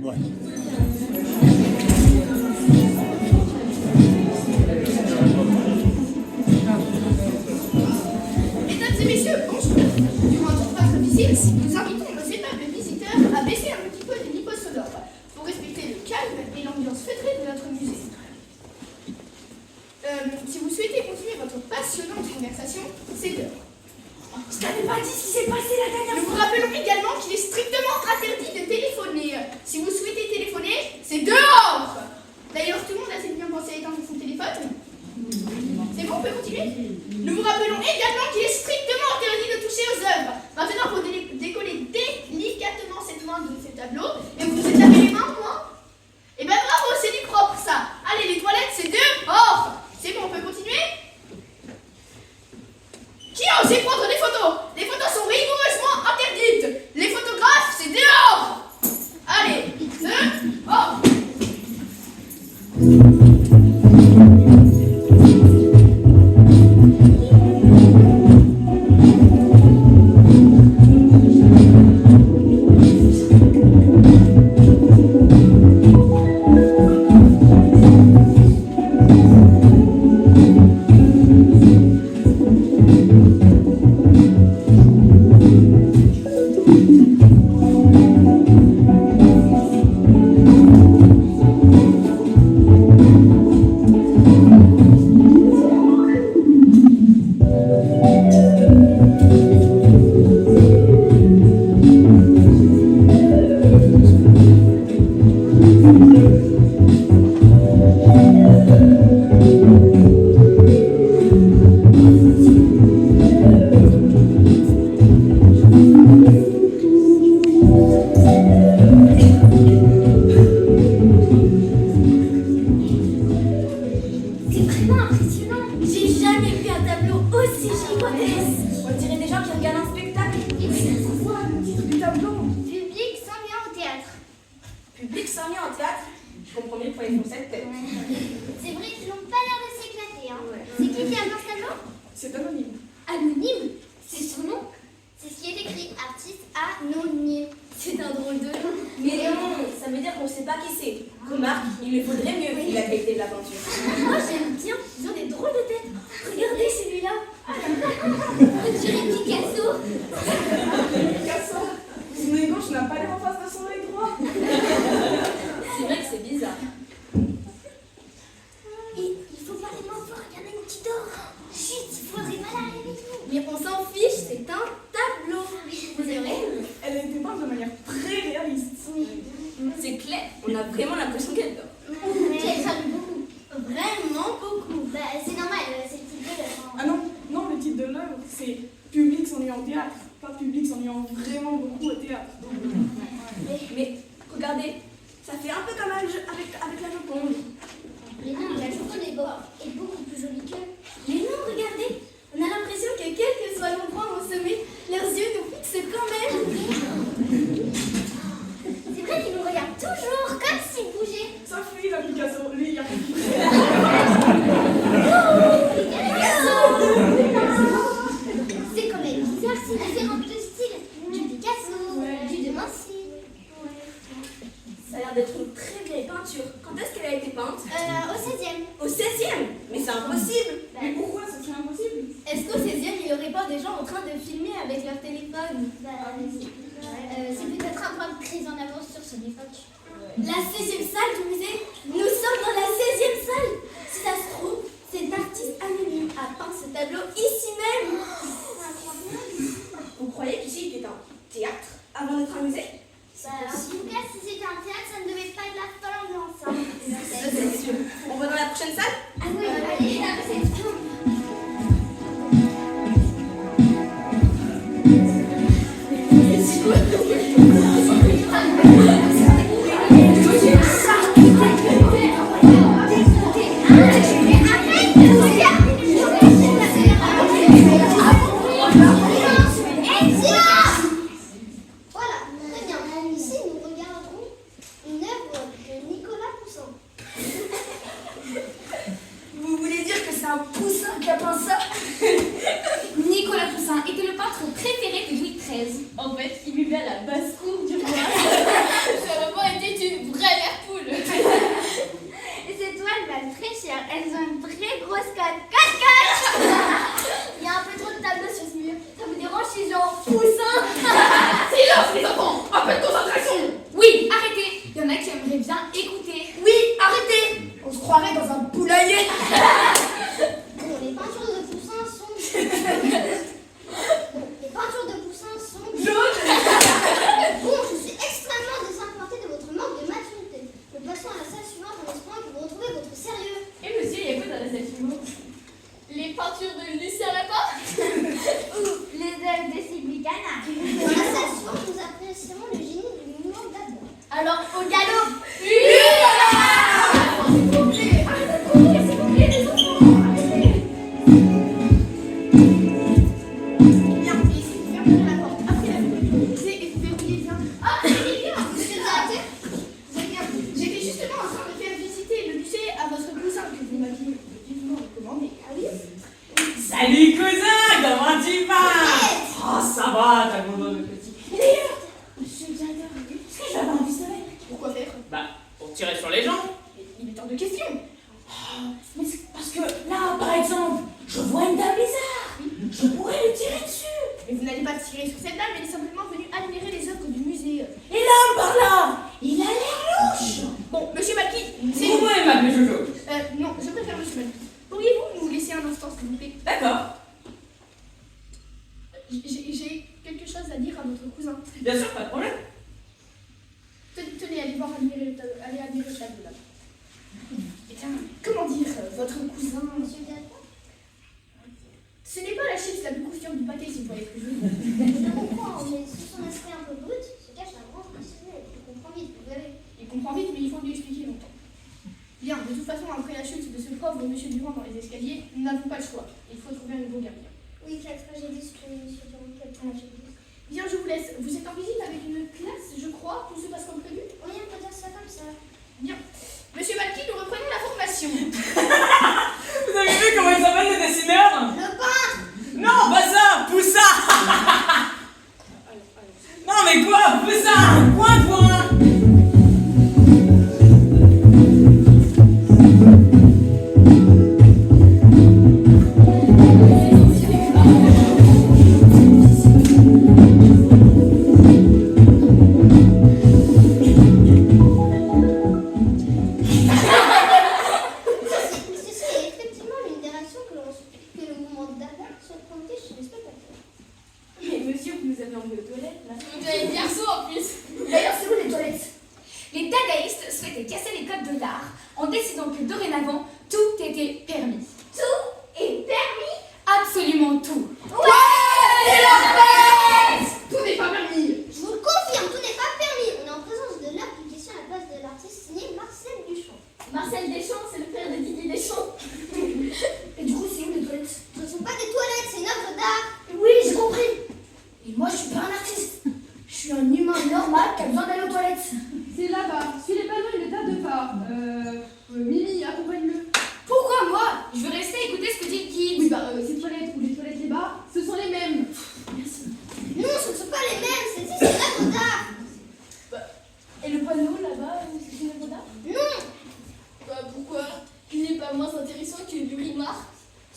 Ouais. Mesdames et messieurs, bonjour. Durant toute votre visite, nous invitons nos aimables visiteurs à baisser un petit peu les niveaux sonores pour respecter le calme et l'ambiance feutrée de notre musée. Si vous souhaitez continuer votre passionnante conversation, c'est l'heure. Je t'avais pas dit ce qui s'est passé la dernière Nous vous rappelons également qu'il est strictement interdit de téléphoner. Si vous souhaitez téléphoner, c'est dehors. D'ailleurs, tout le monde a assez bien pensé à éteindre son téléphone. C'est bon, on peut continuer. Nous vous rappelons également qu'il est strictement interdit de toucher aux œuvres. Maintenant, vous décollez délicatement cette main de ce tableau et vous vous êtes lavé les mains, moi. Eh ben bravo, c'est du propre ça. Allez, les toilettes, c'est dehors. C'est bon, on peut continuer. Qui a osé prendre des photos? Les photos sont rigoureusement interdites. Les photographes, c'est dehors. Allez, dehors. C'est vrai qu'ils n'ont pas l'air de s'éclater. Hein. Ouais. C'est qui a peint ce tableau? C'est anonyme. Anonyme? C'est son nom? C'est ce qui est écrit, artiste anonyme. C'est un drôle de nom. Mais non, ça veut dire qu'on ne sait pas qui c'est. Remarque, il lui faudrait mieux vu la qualité de la peinture. Moi j'aime bien, ils ont des drôles de têtes. Regardez celui-là. On dirait Picasso. Picasso, son œil gauche n'a pas l'air en face de son œil droit. C'est vrai que c'est bizarre. Et il faut pas les mains fortes, il y en a une qui dort. Chut, il faudrait pas la réveiller. Mais on s'en fiche, c'est un tableau. Vous aimez? Elle a été peinte de manière très réaliste. Oui. C'est clair, on a vraiment l'impression qu'elle dort. Elle s'amuse beaucoup. Vraiment beaucoup. Bah, c'est normal, c'est le type de l'œuvre. Ah non, non, le titre de l'œuvre, c'est Public s'ennuyant au théâtre, pas Public s'ennuyant vraiment beaucoup au théâtre. Mais regardez, ça fait un peu comme avec la Joconde. Mais non, la Joconde est beaucoup plus jolie qu'eux. Mais non, regardez, on a l'impression que quel que soit l'endroit où on se met, leurs yeux nous fixent quand même. C'est vrai qu'ils nous regardent toujours comme s'ils bougeaient. Ça fuit la Picasso, lui, il y a C'est quand même bizarre, c'est différent de style. Du Picasso, du de Vinci. Ça a l'air d'être une très vieille peinture. Quand est-ce qu'elle a été peinte? Au 16e. Au 16e? Mais c'est impossible. Mais pourquoi ça serait impossible? Est-ce qu'au 16e, il n'y aurait pas des gens en train de filmer avec leur téléphone? C'est peut-être un peu très en avance sur son époque. La 16e salle du musée? Nous sommes dans la 16e salle! Si ça se trouve, cet artiste anonyme a peint ce tableau ici même! Vous croyez qu'ici il était un théâtre avant d'être un musée? En tout cas, si c'était un théâtre, ça ne devait pas être la folle ambiance. Hein. C'est sûr. On va dans la prochaine salle? Ah oui, allez, la réception. au galop. Bien, et ici, vous fermerez la porte après la visite et vous verrouillez bien. Ah, c'est bien, monsieur le directeur. C'est bien. J'étais justement en train de faire visiter le musée à votre cousin que vous m'aviez vivement recommandé. Ah oui? Salut cousin, comment tu vas? Oh ça va, t'as mon nom de petit. Et d'ailleurs, monsieur le directeur, est-ce que je vais avoir un pistolet? Pourquoi faire? Bah, pour tirer sur les gens. Il est hors de question. Oh, mais c'est parce que là, par exemple, je vois une dame bizarre. Je pourrais lui tirer dessus. Mais vous n'allez pas tirer sur cette dame, elle est simplement venue admirer les œuvres du musée. Et l'homme par là, il a l'air louche. Bon, monsieur Malky, c'est... Vous pouvez m'appeler Jojo. Non, je préfère monsieur Malky. Pourriez-vous nous laisser un instant, s'il vous plaît? D'accord. J'ai quelque chose à dire à votre cousin. Bien sûr, pas de problème. Tenez, allez voir admirer le tableau, allez admirer le tableau là. Eh bien, comment dire, votre cousin... Monsieur le directeur, Ce n'est pas la chips la plus confiante du pâté, si vous voyez ce que je veux dire. je comprends, mais sous son esprit un peu brut se cache un grand passionné. Il comprend vite, vous verrez. Il comprend vite, mais il faut lui expliquer longtemps. Bien, de toute façon, après la chute de ce pauvre monsieur Durand dans les escaliers, nous n'avons pas le choix. Il faut trouver un nouveau gardien. Oui, quelle tragédie supprimée, monsieur Durand, quelle tragédie. Bien, je vous laisse. Vous êtes en visite avec une classe, je crois. Tout se passe comme prévu. Oui, on peut dire ça comme ça. Bien. Monsieur Malky, nous reprenons la formation. Vous avez vu comment il s'appelle le dessineur? Le peintre. Non, pas ça, Poussard. Non mais quoi, Poussard? Point, point. Ceci est effectivement l'une des réactions que le mouvement d'Albert souhaite provoquer chez les spectateurs. Mais monsieur, vous nous avez envoyé aux toilettes là. Vous avez bien saut en plus. D'ailleurs, c'est où les toilettes? Les dadaïstes souhaitaient casser les codes de l'art en décidant que dorénavant, tout était permis. Tout est permis. Absolument tout. Tout n'est pas permis. Je vous le confirme, tout n'est pas permis. On est en présence de l'art qui questionne la place de l'artiste signé Marcel Duchamp. Marcel Deschamps, c'est le frère de Didier Deschamps. Et du coup, c'est où les toilettes? Ce ne sont pas des toilettes, c'est une œuvre d'art. Oui, j'ai compris. Et moi, je suis pas un artiste. Je suis un humain normal qui a besoin d'aller aux toilettes. C'est là-bas. Si les panneaux, il est à 2 pas. Mimi, accompagne-le. Pourquoi moi? Je veux rester écouter ce que dit le guide. Oui, bah, ces toilettes ou les toilettes les bas, ce sont les mêmes. Non, ce ne sont pas les mêmes, c'est une œuvre d'art. Et le panneau là-bas, c'est une œuvre d'art? Non, Bah pourquoi? Il n'est pas moins intéressant que du Rimar.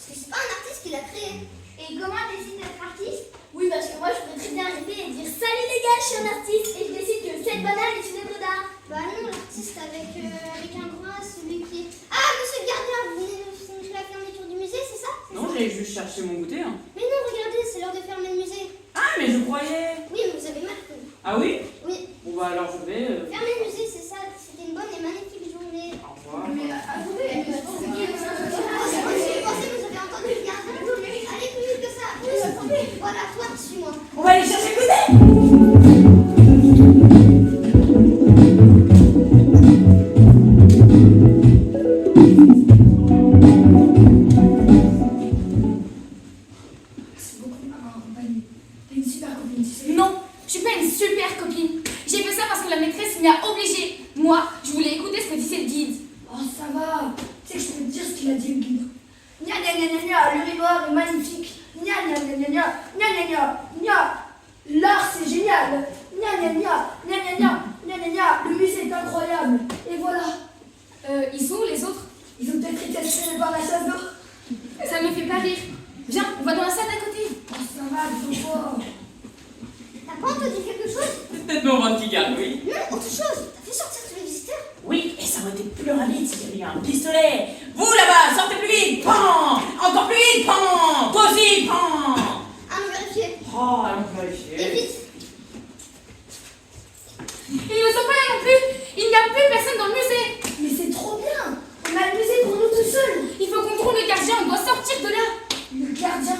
parce que c'est pas un artiste qui l'a créé. Et comment décide d'être artiste? Oui, parce que moi, je pourrais très bien arriver et dire Salut les gars, je suis un artiste et je décide que cette banane est une œuvre d'art. Bah non, l'artiste avec un bras, celui qui est... Ah, monsieur le gardien, vous venez de signer la fermeture du musée, c'est ça? Non, j'ai juste cherché mon goûter. Hein. Mais non, regardez, c'est l'heure de fermer le musée. Ah, mais je croyais. Oui, mais vous avez mal connu. Ah oui? Oui, Bon bah alors je vais. fermer le musée, c'est ça. C'était une bonne et magnifique journée. Au revoir. Mais attendez, Pensez, vous avez entendu le gardien? Allez plus vite que ça. Voilà, toi, suis-moi. On va aller chercher le goûter. T'es une super copine, tu sais. Non, je suis pas une super copine. J'ai fait ça parce que la maîtresse m'y a obligée. Moi, je voulais écouter ce que disait le guide. Oh, ça va. Tu sais que je peux te dire ce qu'il a dit, le guide. Gna gna gna gna gna, le rivard est magnifique. Gna gna gna gna gna, gna gna gna gna. L'art, c'est génial. Gna gna gna, gna gna gna, gna gna gna. Le musée est incroyable. Et voilà. Ils sont où les autres? Ils ont peut-être été attirés par la chasse d'eau. Ça me fait pas rire. Viens, on va dans la salle d'à côté. Oh, ça va, ils sont forts. T'as pas entendu quelque chose? C'est peut-être mon ventre qui garde, oui. Non, autre chose. T'as fait sortir tous les visiteurs? Oui, et ça aurait été plus rapide s'il y avait eu un pistolet. Vous là-bas, sortez plus vite. Pan. Encore plus vite. Pan. Toi aussi, pan. Allons vérifier. Oh, allons Et vérifier. vite. Ils ne sont pas là non plus. Il n'y a plus personne dans le musée. Mais c'est trop bien. On a le musée pour nous tout seuls. Il faut qu'on trouve le gardien. On doit sortir de là. Le gardien.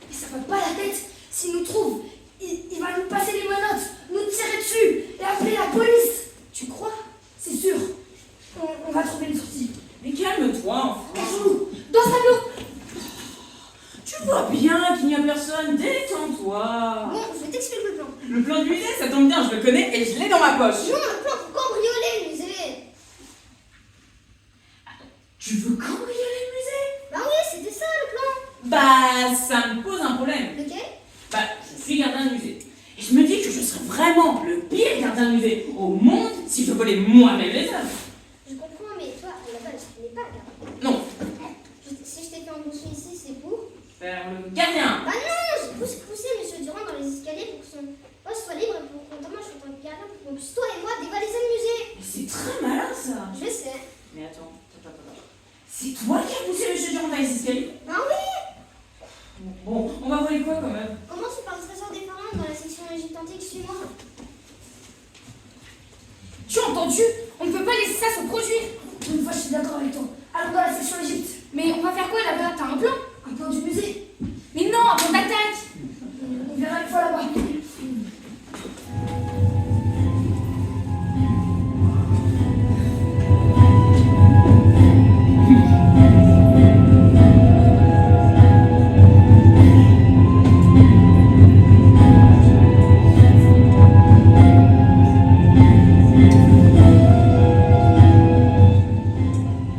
Mais ça va pas la tête. S'il nous trouve, il va nous passer les menottes, nous tirer dessus et appeler la police. Tu crois? sûr. On va trouver une sortie. Mais calme-toi, enfant. Cachons-nous dans ce tableau. Tu vois bien qu'il n'y a personne. Détends-toi. Bon, je vais t'expliquer le plan. Le plan du musée, ça tombe bien, je le connais et je l'ai dans ma poche. Non, le plan pour cambrioler le musée. Tu veux cambrioler le musée? Bah oui, c'était ça le plan. Bah, ça me pose un problème. Lequel? Bah, je suis gardien de musée. Et je me dis que je serais vraiment le pire gardien de musée au monde si je volais moi-même les œuvres. Je comprends, mais toi, à la base, tu n'es pas gardien. Non, Si je t'ai fait embaucher ici, c'est pour. faire le gardien. Bah non, j'ai poussé Monsieur Durand dans les escaliers pour que son poste soit libre et pour qu'on moi je sois en tant que gardien pour qu'on puisse toi et moi dévaliser le musée. Mais c'est très malin ça. Je sais. Mais attends. C'est toi qui as poussé Monsieur Durand dans les escaliers? Bah oui. Bon, on va voler quoi quand même? Commence par le trésor des pharaons dans la section Égypte antique, suis-moi. Tu as entendu? On ne peut pas laisser ça se produire. Une fois, je suis d'accord avec toi. Allons dans la section Égypte. Mais on va faire quoi là-bas? T'as un plan? Un plan du musée. Mais non, un plan d'attaque. On verra une fois là-bas.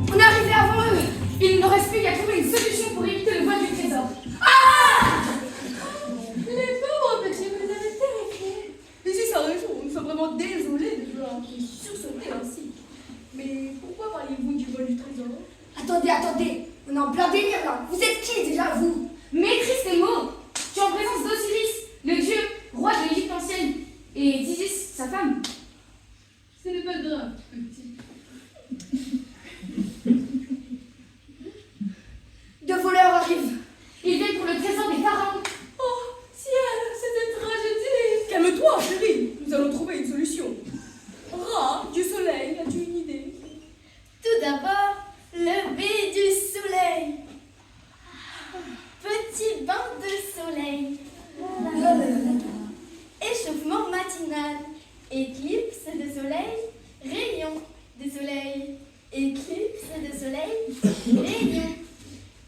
On est arrivé avant eux. Il ne nous reste plus qu'à trouver une solution pour éviter le vol du trésor. Les pauvres petits, vous les avez terrifiés. Mais si ça raison, nous sommes vraiment désolés de jouer un peu sursauté ainsi. Mais pourquoi parliez-vous du vol du trésor? Attendez. On est en plein délire là. Vous êtes qui déjà, vous? Maîtrise tes mots. Tu es en présence d'Osiris, le dieu, roi de l'Égypte ancienne, et d'Isis, sa femme. Ce n'est pas grave, petit. Deux voleurs arrivent. Ils viennent pour le trésor des pharaons. Oh, ciel, c'est une tragédie. Calme-toi, chérie. Nous allons trouver une solution. Ra, du soleil, as-tu une idée? Tout d'abord, lever du soleil. Petit bain de soleil. Échauffement matinal. Éclipse de soleil. Rayon de soleil. Éclipse de soleil. Rayon.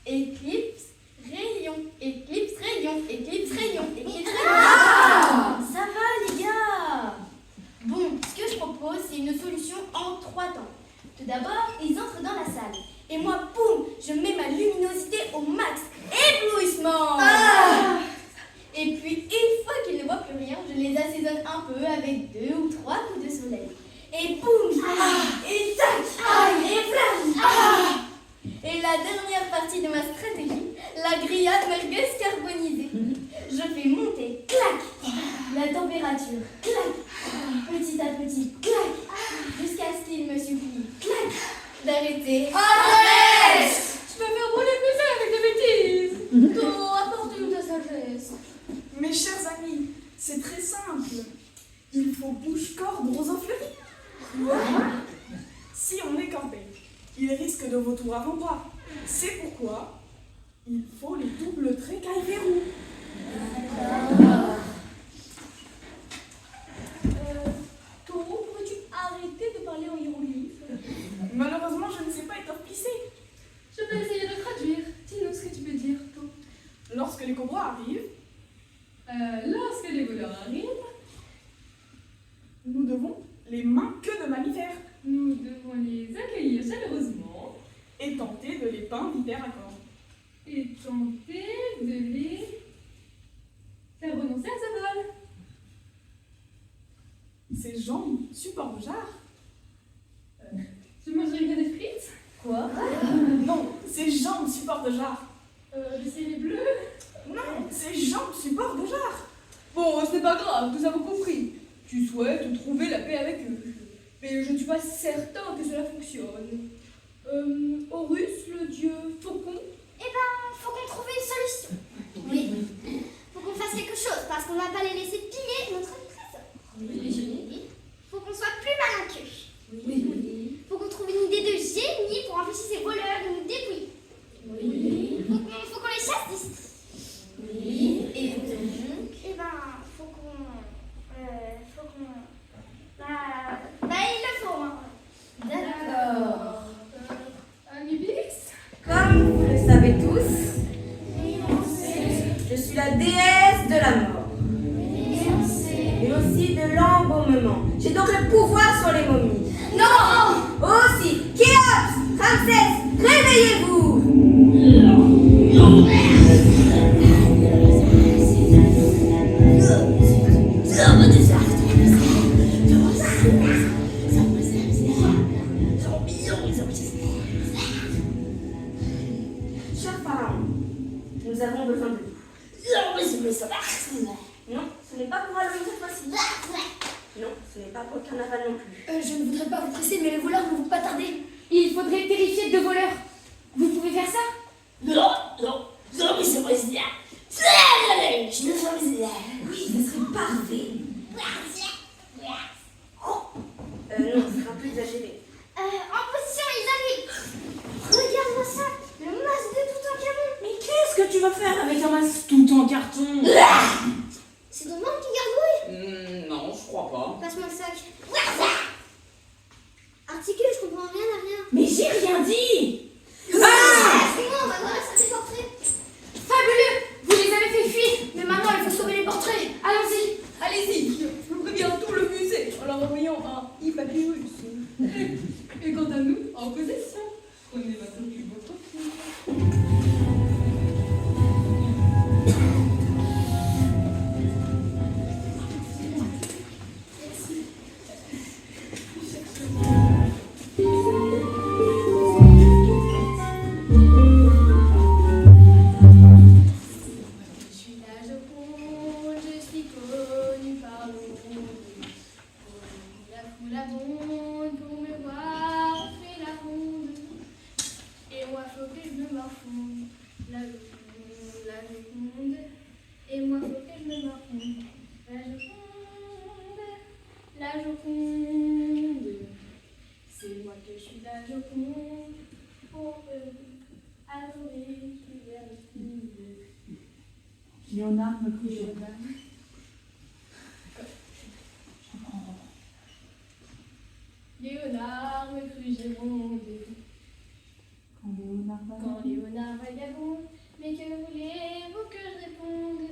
Éclipse. Rayon. Éclipse. Rayon. Éclipse. Rayon. Éclipse. Rayon. Ça va les gars? Bon, ce que je propose, c'est une solution en 3 temps. Tout d'abord, ils entrent dans la salle. Et moi, boum, je mets ma luminosité au max. Éblouissement. Et puis, une fois qu'ils ne voient plus rien, je les assaisonne un peu avec 2 ou 3 coups de soleil. Et boum, et tac, et flamme. Et la dernière partie de ma stratégie, la grillade merguez carbonisée. Je fais monter, clac, la température, clac, petit à petit, clac, jusqu'à ce qu'il me suffit, clac, d'arrêter. Arrête! Tu vas faire brûler le musée avec des bêtises. Oh, apporte-nous ta sagesse. Mes chers amis, c'est très simple. Il faut bouche-corde roseau fleuri. Si on est campé, il risque de vautour avant-bras. C'est pourquoi il faut les doubles traits caille-verrou. Taureau, pourrais-tu arrêter de parler en hiéroglyphe? Malheureusement, je ne sais pas étorpisser. Je vais essayer de traduire. Dis-nous ce que tu peux dire, toi. Lorsque les cobras arrivent, Lorsque les voleurs arrivent, nous devons les mains que de mammifères nous devons les accueillir chaleureusement et tenter de les peindre hyper à corps. et tenter de les faire renoncer à ce vol. Ces jambes support de jarre. Je mangerai bien des frites. Quoi? Non, ces jambes support de jarre. Des séries bleues. Non, ces jambes support de jarre. Bon, c'est pas grave, nous avons compris. Tu souhaites trouver la paix avec eux. Mais je ne suis pas certain que cela fonctionne. Horus, le dieu faucon. Eh ben, faut qu'on trouve une solution. Oui. Faut qu'on fasse quelque chose parce qu'on va pas les laisser piller notre trésor. Oui. Faut qu'on soit plus malin qu'eux. Oui. Faut qu'on trouve une idée de génie pour empêcher ces voleurs de nous dépouiller. Oui. Faut qu'on les chasse d'ici. Oui. Et donc, eh ben, faut qu'on. Bah, il le faut, hein. pas vous presser, mais les voleurs ne vont pas tarder. Il faudrait terrifier 2 voleurs. Vous pouvez faire ça? Non, mais c'est pas génial. Je ne sais pas. Oui, ça serait parfait. Non, ce sera plus exagéré. En position, ils arrivent. Regarde-moi ça, le masque de Toutankhamon. Mais qu'est-ce que tu vas faire avec un masque tout en carton? C'est ton monde qui gargouille. Non, je crois pas. Passe-moi le sac. Articule, je comprends rien à rien. Mais j'ai rien dit. Excuse-moi, on va voir ça des portraits. Fabuleux! Vous les avez fait fuir. Mais maintenant, il faut sauver les portraits. Allons-y. Allez-y, je préviens tout le musée en leur envoyant un e-papyrus. Et quant à nous, en possession, prenez votre fille. Léonard me crut. Léonard me crut Géronde. Quand Léonard vagabonde, mais que voulez-vous que je réponde?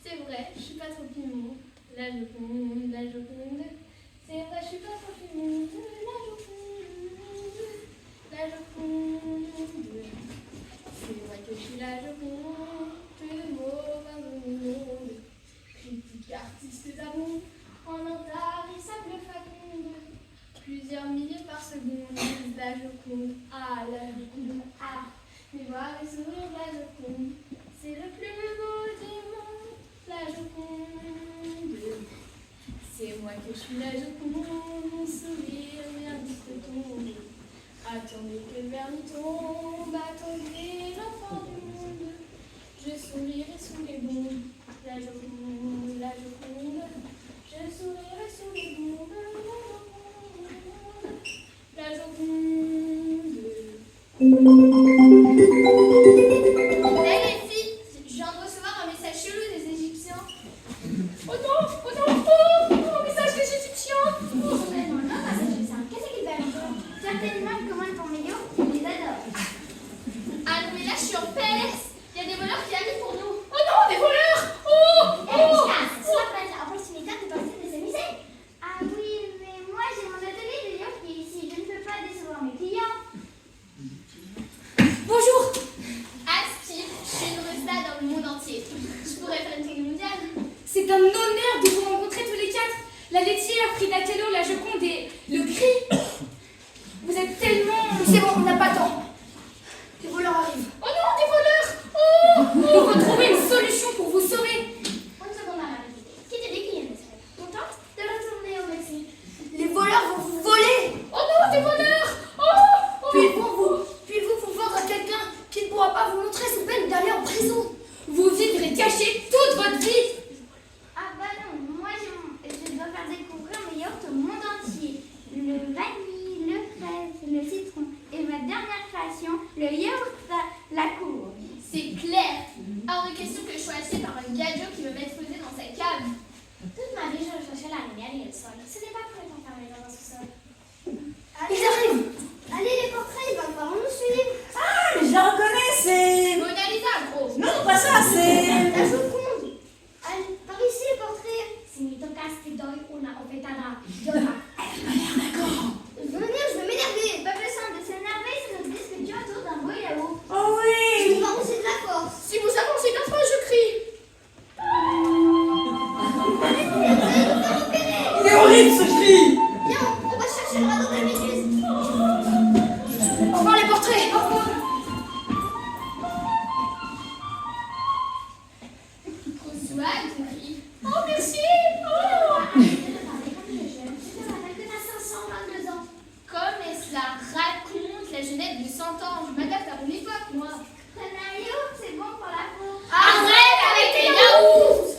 C'est vrai, je suis pas trop piment. La Joconde, la Joconde. C'est vrai, je suis pas trop piment. La Joconde, la Joconde. C'est vrai que je suis la Joconde. Plus de mots, pas de monde. Critique, artiste d'amour, en intarissable faconde. Plusieurs milliers par seconde, la Joconde, ah, la Joconde, ah. Mais voir les sourires de la Joconde, c'est le plus beau du monde, la Joconde. C'est moi que je suis la Joconde, mon sourire merdique tombe. Attendez que le vernis tombe, attendez l'enfant du monde. Je sourirai sous les bombes, la Joconde, la Joconde. Je sourirai sous les bombes, la Joconde. Hey les filles, je viens de recevoir un message chelou des Égyptiens. Oh non, oh non, oh, message des Égyptiens. Qu'est-ce qu'ils veulent encore? Certainement, ils commandent ton mélo, ils les adorent. Ah non mais là je suis en PLS, il y a des voleurs qui arrivent pour nous. Oh non, des voleurs. Oh, oh. C'est la opportunité de passer de s'amuser. Ah oui, mais moi j'ai mon atelier de yoga qui est ici. Je ne peux pas décevoir mes clients. Bonjour. Aspire, je suis une resta dans le monde entier. Je pourrais faire une tournée mondiale. C'est un honneur de vous rencontrer tous les 4. La laitière, Frida Kahlo, la Joconde et le cri. Vous êtes tellement... C'est bon, on n'a pas le temps. Les voleurs arrivent. Oh non, des voleurs. Oh, il faut trouver une solution pour vous sauver. Une seconde à la Qui te dit qu'il y a une serait contente de retourner au Mexique. Les voleurs vont vous voler. Oh non, des voleurs. Oh, Puis vous vendre à quelqu'un qui ne pourra pas vous montrer sous peine d'aller en prison. vous vivrez caché toute votre vie. Ah bah non, moi je dois faire découvrir mes yaourts au monde entier. Le vanille, le fraise, le citron et ma naître de 100 ans. Je m'adapte à mon époque, moi. Comme un yaourt, c'est bon pour la peau. Arrête avec tes yaourts!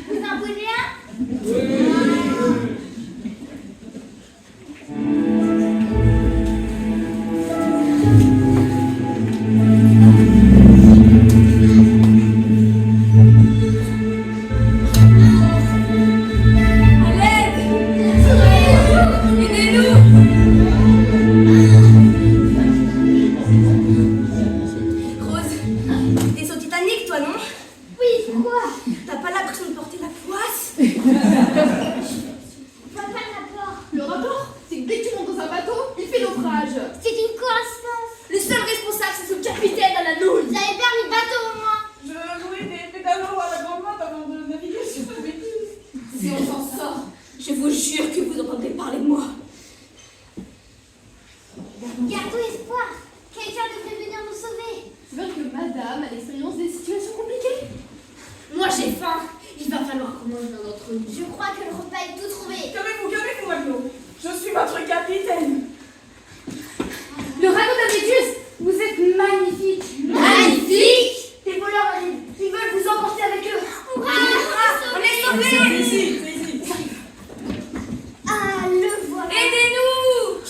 Vous en voulez un? Rose, t'es sur Titanic, toi, non? Oui, pourquoi? T'as pas l'impression de porter la poisse? Je vois pas le rapport. Le rapport, c'est que dès que tu montes dans un bateau, il fait naufrage. C'est une coïncidence. Le seul responsable, c'est ce capitaine à la nouille. Vous avez permis le bateau au moins. Je jouais des pédalos à la grande main avant de naviguer sur la bêtise. Si on s'en sort, je vous jure que vous entendrez parler de moi. Gardons espoir. Quelqu'un devrait venir nous sauver. C'est vrai que madame a l'expérience des situations compliquées. Moi, j'ai faim. Il va falloir qu'on mange l'un d'entre nous. Je crois que le repas est tout trouvé. Calmez-vous, Magno. Je suis votre capitaine. Le radeau d'Amédus, vous êtes magnifique. Magnifique! Les voleurs arrivent. Ils veulent vous emporter avec eux. On On est sauvés! Ici. Ah, le voilà. Aidez-nous!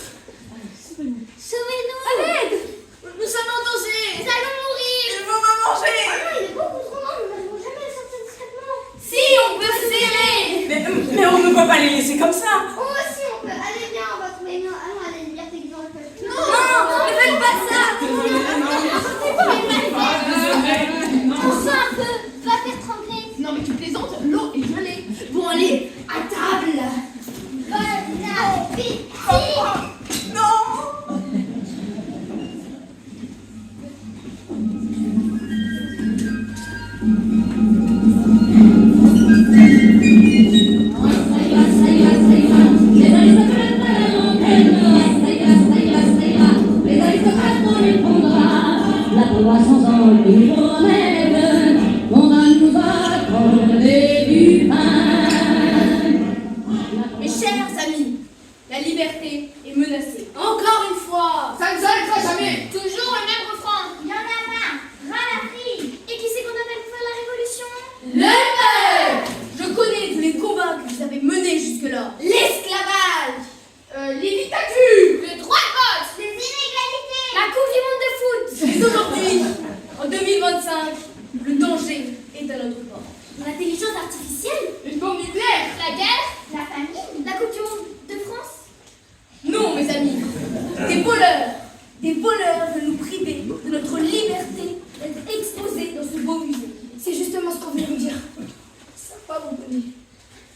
Sauvez-nous. À l'aide! Nous sommes en danger! Nous allons mourir. Ils vont me manger. Ah non, il est beaucoup trop grand. Nous n'arrivons jamais à le sortir discrètement. Si, on peut se serrer! Mais on ne peut pas les laisser comme ça. Oh, si, on peut. Allez, viens, on va trouver une... Allons à la liberté qu'ils ont le peuple. Non, ne faites pas ça! Pousse-toi un peu. Va faire trembler. Non mais tu plaisantes, l'eau est gelée. Bon, allez, à table! Bon appétit. Mes chers amis, la liberté est menacée. Encore une fois! Ça ne s'arrêtera jamais. Toujours le même refrain. Il y en a marre. Ras la prise. Et qui c'est qu'on appelle pour faire la révolution? Le peuple! Je connais tous les combats que vous avez menés jusque-là. L'esclavage! Les dictatures. Le droit de vote. Les inégalités. La Coupe du Monde de foot! Mais aujourd'hui, en 2025, le danger est à notre bord. L'intelligence artificielle. Une bombe nucléaire. La guerre. La famine. La Coupe du Monde de France. Non, mes amis, des voleurs veulent nous priver de notre liberté d'être exposés dans ce beau musée. C'est justement ce qu'on vient de dire. Ça va, mon bonnet.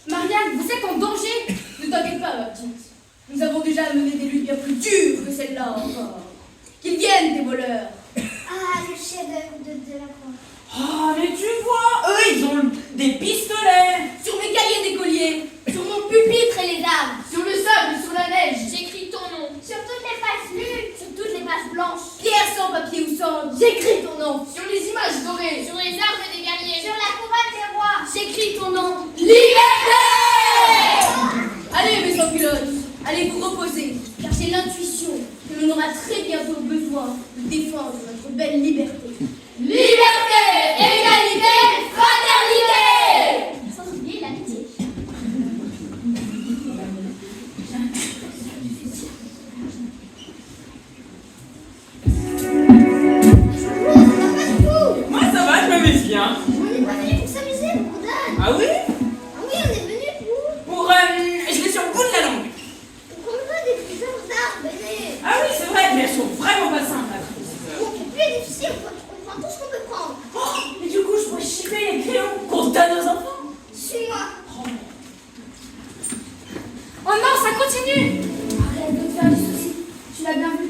Marianne, vous êtes en danger. Ne t'inquiète pas, ma petite. Nous avons déjà mené des luttes bien plus dures que celle-là encore. Qu'ils viennent, des voleurs. Ah, le chef-d'œuvre de Delacroix. Oh, mais tu vois, eux, ils ont des pistolets. Sur mes cahiers d'écolier, sur mon pupitre et les armes. Sur le sable, sur la neige. J'écris ton nom. Sur toutes les pages lues. Sur toutes les pages blanches. Pierre sans papier ou sang, j'écris ton nom. Sur les images dorées. Sur les arbres des guerriers. Sur la couronne des rois. J'écris ton nom. Liberté! Allez, mes sans-culottes, allez vous reposer, car j'ai l'intuition que l'on aura très bientôt besoin de défendre notre belle liberté. Liberté, égalité, fraternité! Sans oublier l'amitié. Moi, ça va, je m'amuse bien. On n'est pas venu pour s'amuser, Bourdane. Ah oui? Ah oui, on est venu pour... Je l'ai sur le bout de la langue. Pour qu'on voit des plus d'art, venez. Ah oui, c'est vrai, mais elles sont vraiment pas simples. Bon, plus est difficile, on prend tout ce qu'on peut prendre. Oh, et du coup, je pourrais chipper les crayons qu'on donne aux enfants. Suis-moi. Oh non, ça continue. Arrête de te faire des soucis, tu l'as bien vu.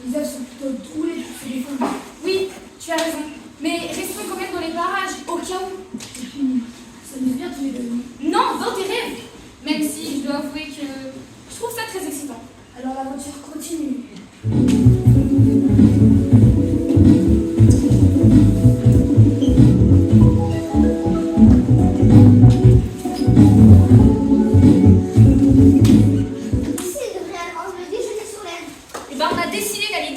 Les œufs sont plutôt troués pour se défendre. Oui, tu as raison. Mais restons quand même dans les parages, au cas où. Et puis, ça nous vient tous les deux. Non, dans tes rêves. Même si je dois avouer que je trouve ça très excitant. Alors l'aventure continue. Ici, il devrait avoir le déjeuner sur l'air. Et ben on a décidé d'aller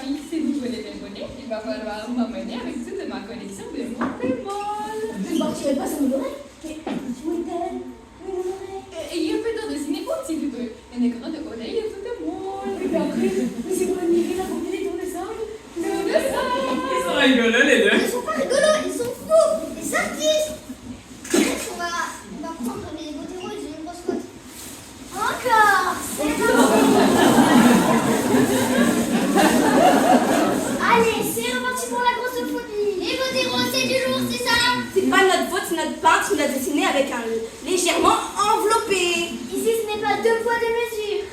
amis, si vous voulez démoler, il va falloir m'emmener avec toute ma collection de Montémol. Je ne partirai pas sans me donner. Mais où est-elle? Et il peut te dessiner aussi, tu veux. Une grande oreille et tout de molle. Mais après, mais c'est pour admirer la beauté des tours de sable. Ils sont rigolos les deux. Ils sont pas rigolos, ils sont fous, des artistes. On va prendre les beautés roses, j'ai une grosse côte. Encore, c'est allez, c'est reparti pour la grosse phobie. Les beautés roses, c'est du lourd, c'est ça? C'est pas notre faute, c'est notre peintre qui l'a dessiné avec un légèrement enveloppé. Ici, ce n'est pas deux poids, deux mesures.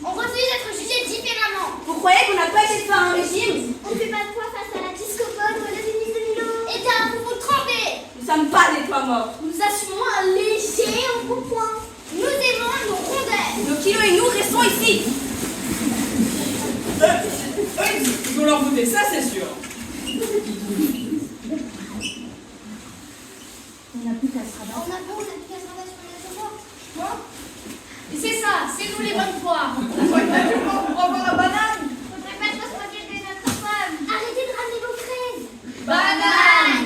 On refuse d'être jugé différemment. Vous croyez qu'on n'a pas été faire un régime? On ne fait pas de poids face à la discopone ou à la Denise de Milo. Eh bien, vous vous trompez. Nous sommes pas des poids morts. Nous assumons un léger embonpoint. Nous aimons nos rondelles. Nos kilos et nous restons ici. Ils vont leur goûter, ça c'est sûr. On n'a plus qu'à se rabattre sur les autres. Et c'est ça, c'est nous les bonnes poires. Pour avoir la banane. Faudrait pas trop se moquer de notre femme. Arrêtez de ramener vos fraises. Banane.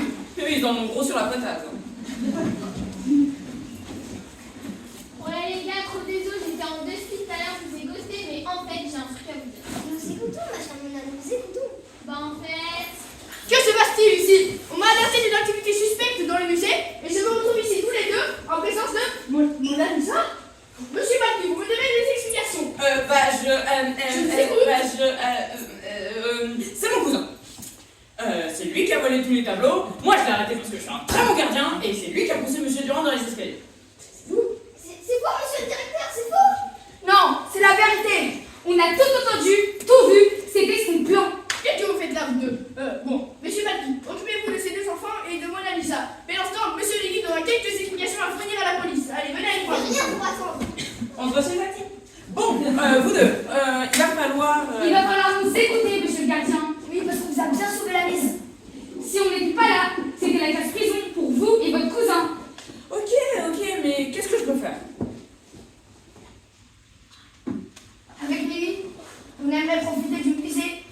Ils en ont gros sur la patate. Ouais les gars, trop désolé, j'étais en deux suite tout à l'heure, je vous ai ghosté, mais en fait j'ai un truc à vous dire. Nous écoutons, ma chère Mona, nous écoutons. Bah en fait... Que se passe-t-il ici? On m'a alerté d'une activité suspecte dans le musée et je me retrouve ici tous les deux en présence de Mona Lisa. Monsieur Baldi, vous me devez des explications. C'est mon cousin. C'est lui qui a volé tous les tableaux. Moi, je l'ai arrêté parce que je suis un très bon gardien et c'est lui qui a poussé Monsieur Durand dans les escaliers. C'est quoi, monsieur le directeur? C'est faux. Non, c'est la vérité. On a tout entendu, tout vu, c'était son plan. Qu'est-ce que vous faites là, vous deux? Bon, monsieur Baldi, occupez-vous de ces deux enfants et de Mona Lisa. Mais l'instant, monsieur Ligui aura quelques explications à fournir à la police. Allez, venez avec moi. Rien pour attendre. On se voit chez Mathieu. Bon, vous deux, il va falloir... Il va falloir nous écouter, monsieur le gardien. Oui, parce qu'on vous a bien sauvé la mise. Si on n'était pas là, c'était la classe prison pour vous et votre cousin. Ok, mais qu'est-ce que je peux faire? Avec Lily, on aimerait profiter du musée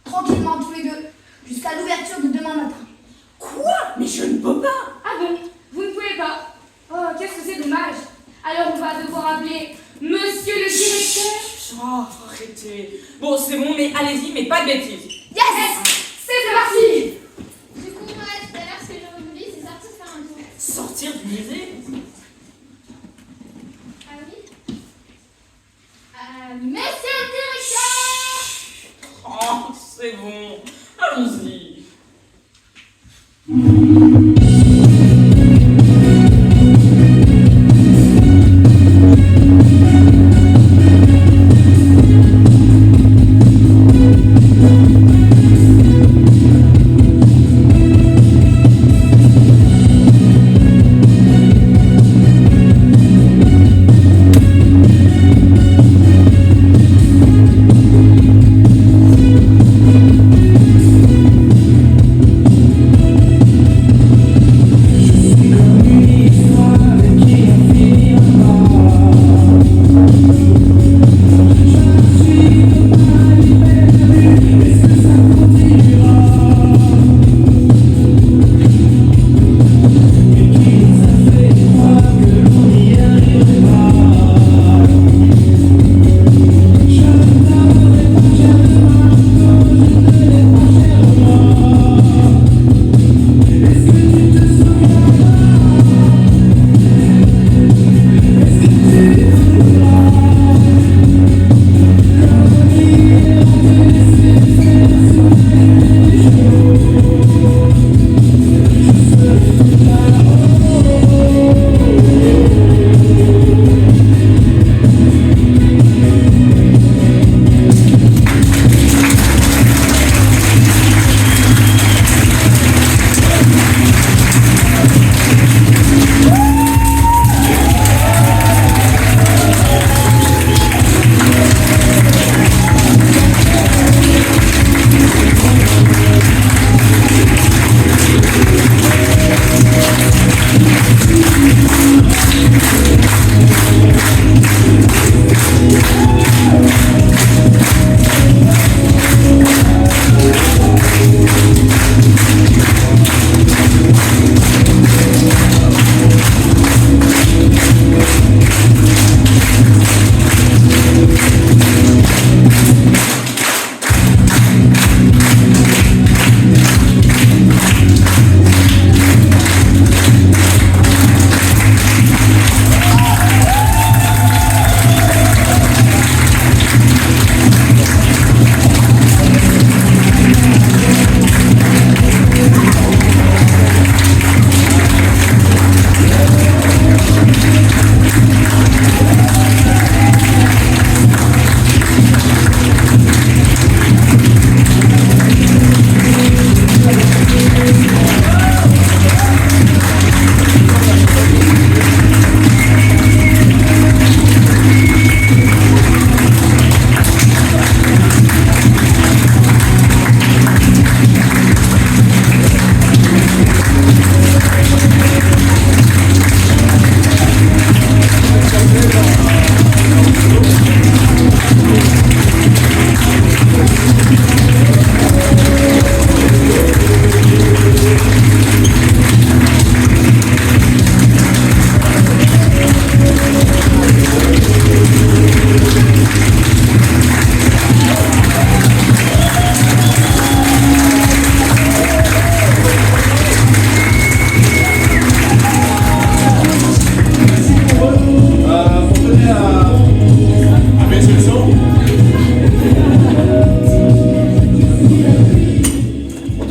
tranquillement tous les deux jusqu'à l'ouverture de demain matin. Quoi? Mais je ne peux pas. Ah bon? Vous ne pouvez pas? Oh, qu'est-ce que c'est dommage. Alors on va devoir appeler monsieur le directeur. Oh, arrêtez. Bon, c'est bon, mais allez-y, mais pas de bêtises. Yes! C'est parti! Du coup moi tout à l'heure ce que j'aurais voulu c'est sortir faire un tour. Sortir du musée? Ah oui? Monsieur le directeur! Oh, c'est bon. Allons-y.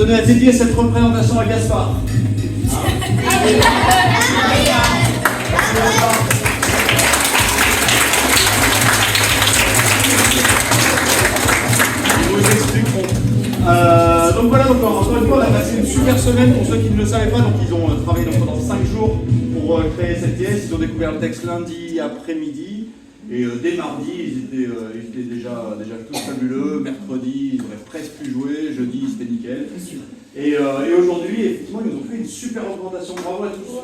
tenais à dédier cette représentation à Gaspard. Nous vous expliquerons. Donc voilà, encore une fois, on a passé une super semaine. Pour ceux qui ne le savaient pas, donc ils ont travaillé donc pendant 5 jours pour créer cette pièce. Ils ont découvert le texte lundi après-midi. Et dès mardi, ils étaient déjà tous fabuleux. Mercredi, ils auraient presque pu jouer. Jeudi, c'était nickel. Et aujourd'hui, effectivement, ils nous ont fait une super représentation. Bravo à tous.